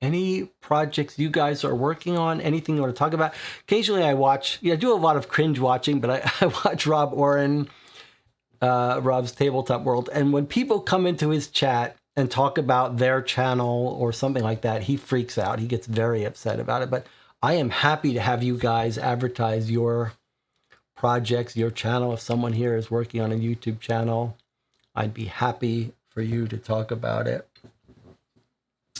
Any projects you guys are working on? Anything you want to talk about? Occasionally I do a lot of cringe watching, but I watch Rob Oren, Rob's Tabletop World. And when people come into his chat and talk about their channel or something like that, he freaks out. He gets very upset about it. But I am happy to have you guys advertise your projects, your channel, if someone here is working on a YouTube channel, I'd be happy for you to talk about it.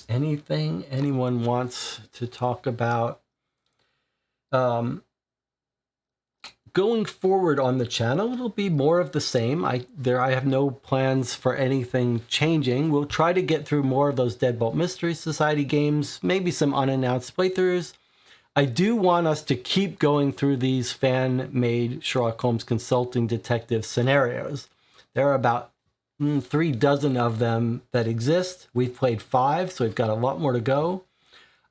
Anything anyone wants to talk about? Going forward on the channel, it'll be more of the same. I have no plans for anything changing. We'll try to get through more of those Deadbolt Mystery Society games, maybe some unannounced playthroughs. I do want us to keep going through these fan-made Sherlock Holmes consulting detective scenarios. There are about 3 dozen of them that exist. We've played 5, so we've got a lot more to go.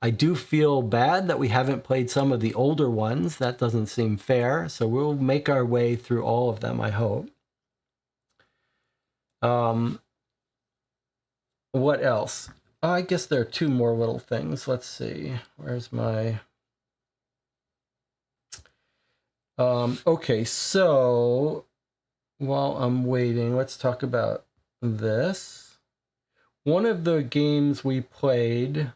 I do feel bad that we haven't played some of the older ones. That doesn't seem fair. So we'll make our way through all of them, I hope. What else? I guess there are 2 more little things. Let's see. Where's my... okay, so while I'm waiting, let's talk about this. One of the games we played...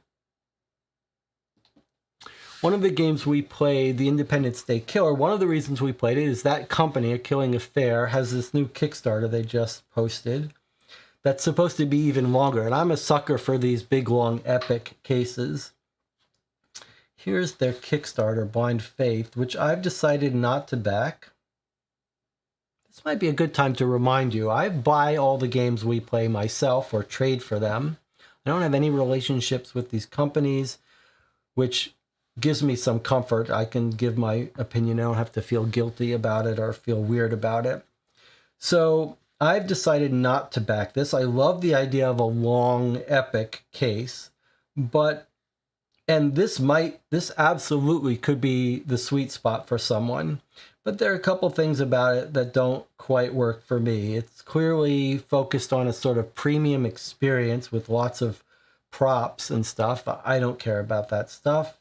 the Independence Day Killer, one of the reasons we played it is that company, A Killing Affair, has this new Kickstarter they just posted that's supposed to be even longer. And I'm a sucker for these big, long, epic cases. Here's their Kickstarter, Blind Faith, which I've decided not to back. This might be a good time to remind you, I buy all the games we play myself or trade for them. I don't have any relationships with these companies, which gives me some comfort. I can give my opinion. I don't have to feel guilty about it or feel weird about it. So I've decided not to back this. I love the idea of a long, epic case, and this absolutely could be the sweet spot for someone. But there are a couple things about it that don't quite work for me. It's clearly focused on a sort of premium experience with lots of props and stuff. I don't care about that stuff.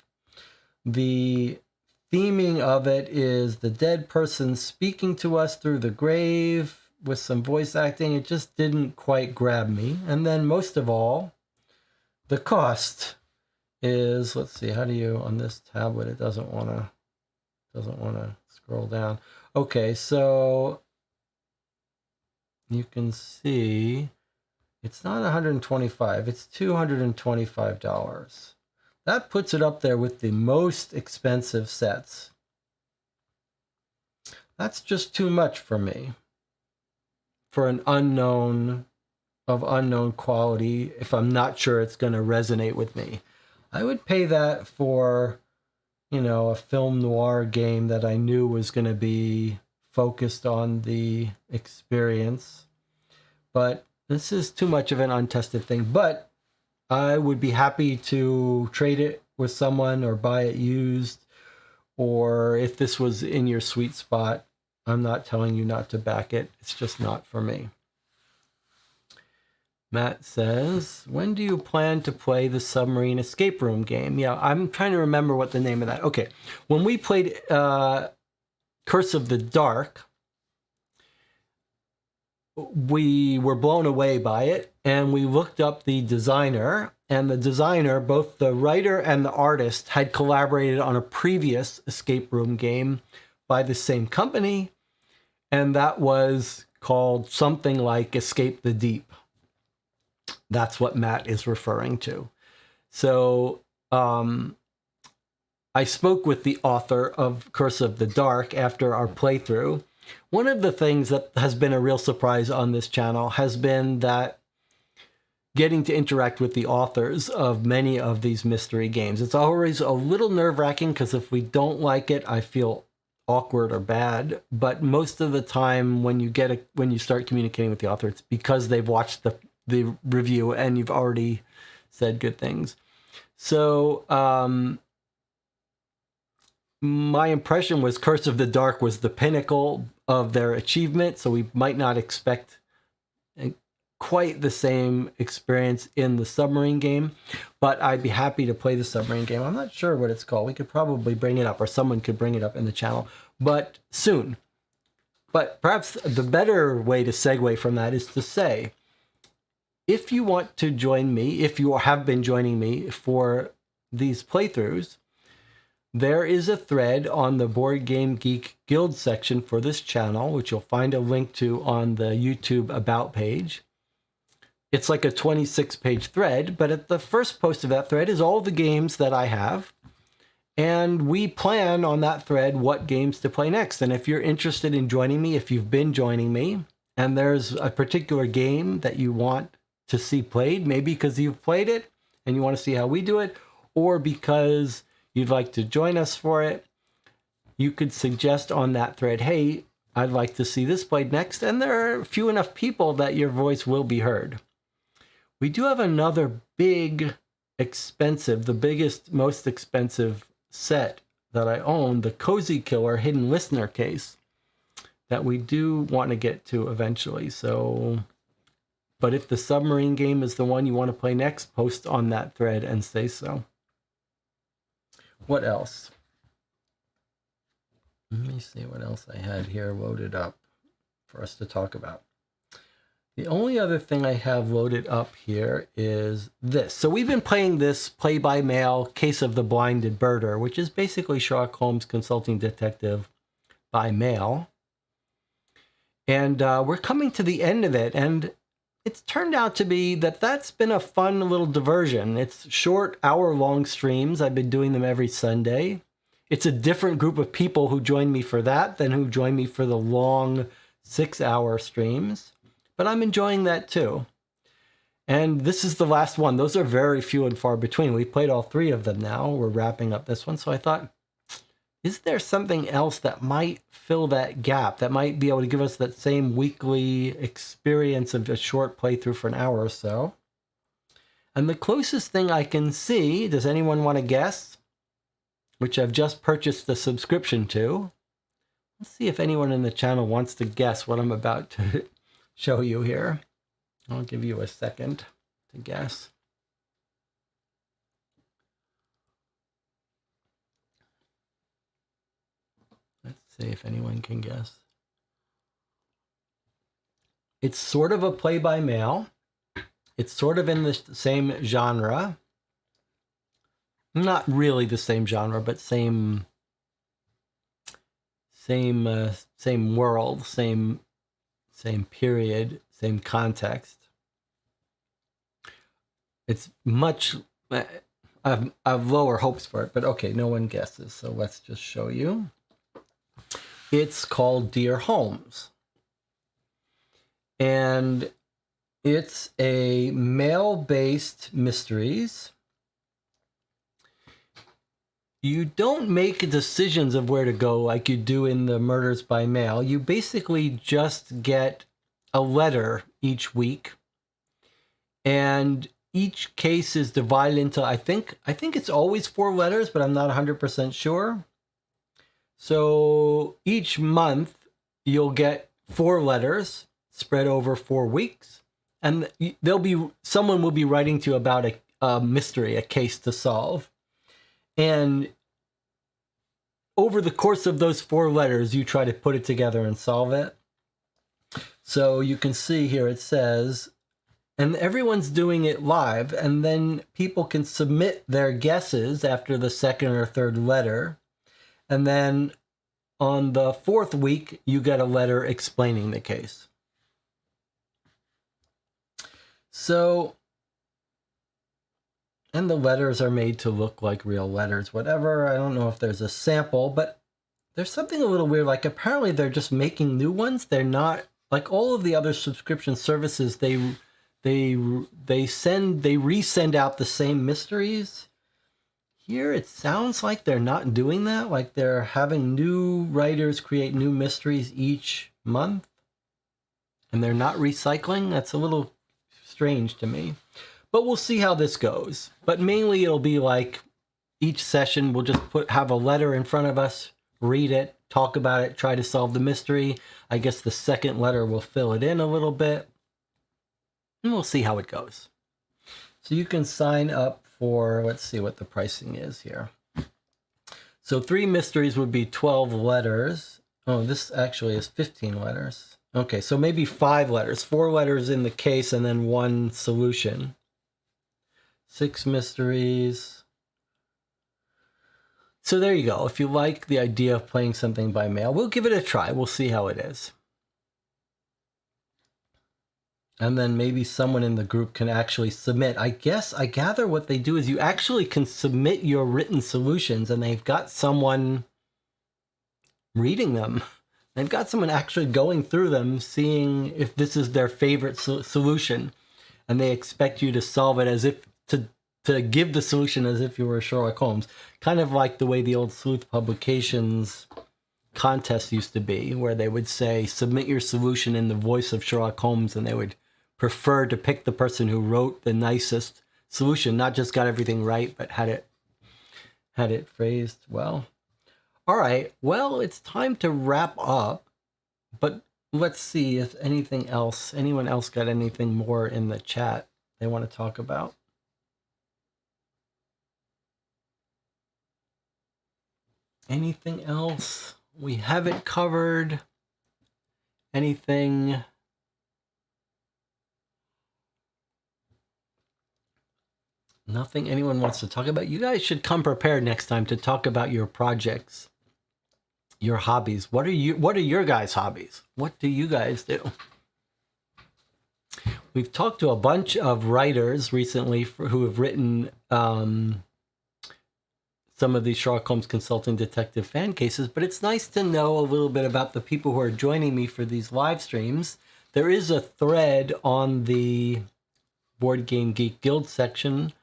The theming of it is the dead person speaking to us through the grave with some voice acting. It just didn't quite grab me. And then most of all, the cost is, let's see, how do you, on this tablet, it doesn't want to scroll down. Okay, so you can see it's not $125, it's $225. That puts it up there with the most expensive sets. That's just too much for me. For an unknown quality, if I'm not sure it's going to resonate with me. I would pay that for, a film noir game that I knew was going to be focused on the experience. But this is too much of an untested thing. But I would be happy to trade it with someone or buy it used, or if this was in your sweet spot, I'm not telling you not to back it. It's just not for me. Matt says, when do you plan to play the submarine escape room game? Yeah, I'm trying to remember what the name of that. Okay, when we played Curse of the Dark, we were blown away by it, and we looked up the designer, and the designer, both the writer and the artist, had collaborated on a previous escape room game by the same company, and that was called something like Escape the Deep. That's what Matt is referring to. So I spoke with the author of Curse of the Dark after our playthrough. One of the things that has been a real surprise on this channel has been that getting to interact with the authors of many of these mystery games. It's always a little nerve-wracking because if we don't like it, I feel awkward or bad. But most of the time when you start communicating with the author, it's because they've watched the review and you've already said good things. So my impression was Curse of the Dark was the pinnacle of their achievement, so we might not expect quite the same experience in the submarine game, but I'd be happy to play the submarine game. I'm not sure what it's called. We could probably bring it up, or someone could bring it up in the channel, but soon. But perhaps the better way to segue from that is to say, if you want to join me, if you have been joining me for these playthroughs, there is a thread on the Board Game Geek Guild section for this channel, which you'll find a link to on the YouTube About page. It's like a 26-page thread, but at the first post of that thread is all the games that I have. And we plan on that thread what games to play next. And if you're interested in joining me, if you've been joining me, and there's a particular game that you want to see played, maybe because you've played it and you want to see how we do it, or because you'd like to join us for it, you could suggest on that thread, hey, I'd like to see this played next. And there are few enough people that your voice will be heard. We do have another big, expensive, the biggest, most expensive set that I own, the Cozy Killer Hidden Listener case, that we do want to get to eventually. So, but if the submarine game is the one you want to play next, post on that thread and say so. What else? Let me see what else I had here loaded up for us to talk about. The only other thing I have loaded up here is this. So we've been playing this play-by-mail Case of the Blinded Birder, which is basically Sherlock Holmes Consulting Detective by mail. And we're coming to the end of it, and it's turned out to be that that's been a fun little diversion. It's short, hour-long streams. I've been doing them every Sunday. It's a different group of people who join me for that than who join me for the long 6-hour streams. But I'm enjoying that too. And this is the last one. Those are very few and far between. We played all 3 of them now. We're wrapping up this one. So I thought, is there something else that might fill that gap, that might be able to give us that same weekly experience of a short playthrough for an hour or so? And the closest thing I can see, does anyone want to guess? Which I've just purchased the subscription to. Let's see if anyone in the channel wants to guess what I'm about to show you here. I'll give you a second to guess. Let's see if anyone can guess. It's sort of a play-by-mail. It's sort of in the same genre. Not really the same genre, but same world, same period, same context. It's much, I've lower hopes for it, but okay, no one guesses, so let's just show you. It's called Dear Holmes. And it's a mail-based mysteries. You don't make decisions of where to go like you do in the Murders by Mail. You basically just get a letter each week. And each case is divided into, I think it's always 4 letters, but I'm not 100% sure. So each month you'll get 4 letters spread over 4 weeks. And someone will be writing to you about a mystery, a case to solve. And over the course of those 4 letters, you try to put it together and solve it. So you can see here it says, and everyone's doing it live, and then people can submit their guesses after the 2nd or 3rd letter. And then on the 4th week, you get a letter explaining the case. So, and the letters are made to look like real letters, whatever. I don't know if there's a sample, but there's something a little weird. Like, apparently they're just making new ones. They're not, like all of the other subscription services, they resend out the same mysteries. Here it sounds like they're not doing that. Like they're having new writers create new mysteries each month. And they're not recycling. That's a little strange to me. But we'll see how this goes. But mainly it'll be like each session we'll just have a letter in front of us, read it, talk about it, try to solve the mystery. I guess the 2nd letter will fill it in a little bit. And we'll see how it goes. So you can sign up for, let's see what the pricing is here. So 3 mysteries would be 12 letters. Oh, this actually is 15 letters. Okay, so maybe 5 letters. 4 letters in the case and then 1 solution. 6 mysteries. So there you go. If you like the idea of playing something by mail, we'll give it a try. We'll see how it is. And then maybe someone in the group can actually submit. I gather what they do is you actually can submit your written solutions, and they've got someone reading them. They've got someone actually going through them, seeing if this is their favorite solution, and they expect you to solve it as if to give the solution as if you were Sherlock Holmes, kind of like the way the old sleuth publications contests used to be, where they would say, submit your solution in the voice of Sherlock Holmes, and they would prefer to pick the person who wrote the nicest solution, not just got everything right, but had it phrased well. All right, well, it's time to wrap up, but let's see if anyone else got anything more in the chat they want to talk about. Anything else we haven't covered? Anything? Nothing anyone wants to talk about? You guys should come prepared next time to talk about your projects, your hobbies. What are your guys' hobbies? What do you guys do? We've talked to a bunch of writers recently who have written some of these Sherlock Holmes consulting detective fan cases, but it's nice to know a little bit about the people who are joining me for these live streams. There is a thread on the Board Game Geek Guild section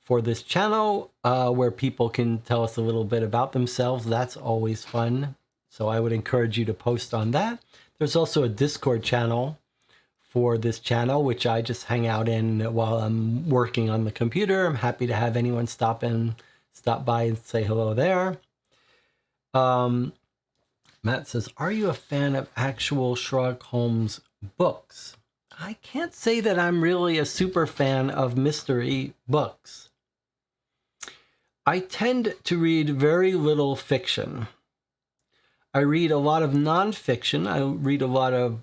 for this channel where people can tell us a little bit about themselves. That's always fun. So I would encourage you to post on that. There's also a Discord channel for this channel, which I just hang out in while I'm working on the computer. I'm happy to have anyone stop by and say hello there. Matt says, are you a fan of actual Sherlock Holmes books? I can't say that I'm really a super fan of mystery books. I tend to read very little fiction. I read a lot of nonfiction. I read a lot of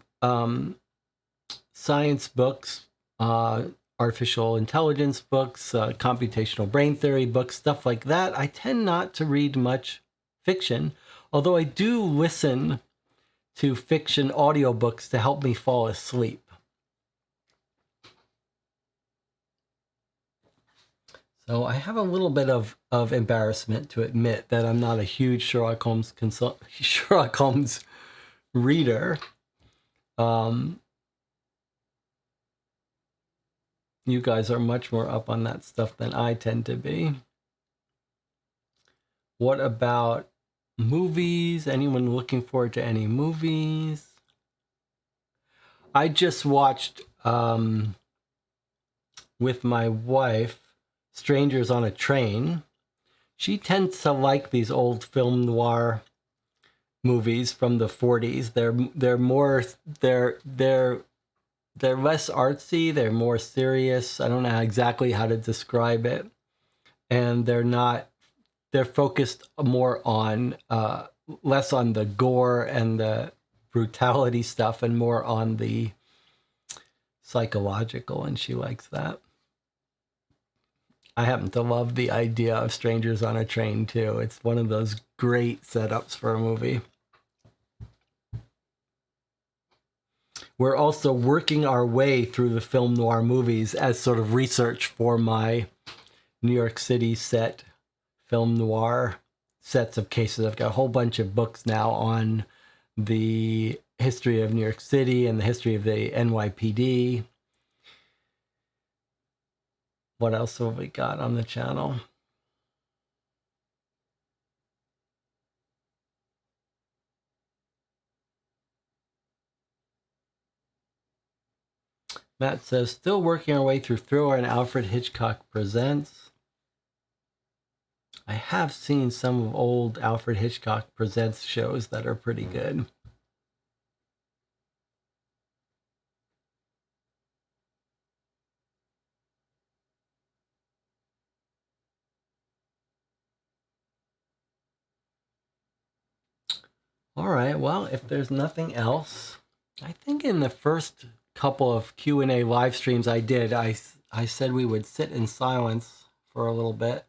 science books, artificial intelligence books, computational brain theory books, stuff like that. I tend not to read much fiction, although I do listen to fiction audiobooks to help me fall asleep. So I have a little bit of embarrassment to admit that I'm not a huge Sherlock Holmes reader. You guys are much more up on that stuff than I tend to be. What about movies? Anyone looking forward to any movies? I just watched with my wife Strangers on a Train. She tends to like these old film noir movies from the 40s. They're less artsy, they're more serious. I don't know exactly how to describe it. And they're focused more on less on the gore and the brutality stuff and more on the psychological, and she likes that. I happen to love the idea of Strangers on a Train too. It's one of those great setups for a movie. We're also working our way through the film noir movies as sort of research for my New York City set film noir sets of cases. I've got a whole bunch of books now on the history of New York City and the history of the NYPD. What else have we got on the channel? Matt says, still working our way through Thriller and Alfred Hitchcock Presents. I have seen some of old Alfred Hitchcock Presents shows that are pretty good. All right, well, if there's nothing else, I think in the first couple of Q&A live streams I did, I said we would sit in silence for a little bit.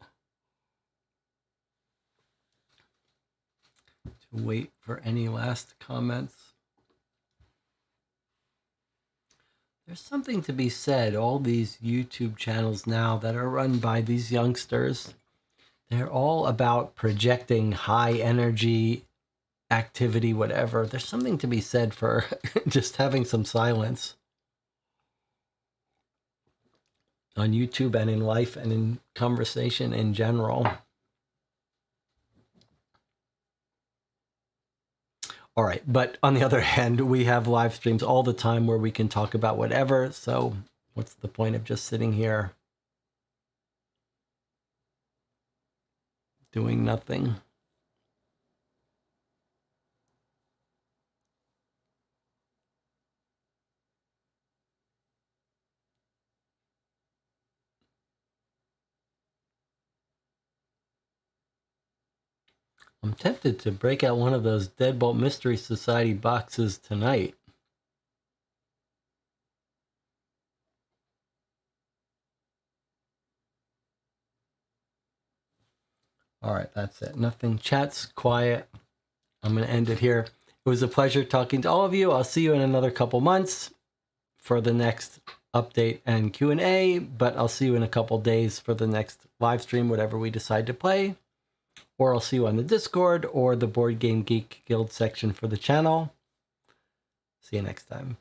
to wait for any last comments. There's something to be said, all these YouTube channels now that are run by these youngsters, they're all about projecting high energy activity, whatever. There's something to be said for just having some silence on YouTube and in life and in conversation in general. All right, but on the other hand, we have live streams all the time where we can talk about whatever, so what's the point of just sitting here doing nothing? I'm tempted to break out one of those Deadbolt Mystery Society boxes tonight. All right, that's it. Nothing. Chat's quiet. I'm going to end it here. It was a pleasure talking to all of you. I'll see you in another couple months for the next update and Q&A, but I'll see you in a couple days for the next live stream, whatever we decide to play. Or I'll see you on the Discord or the Board Game Geek Guild section for the channel. See you next time.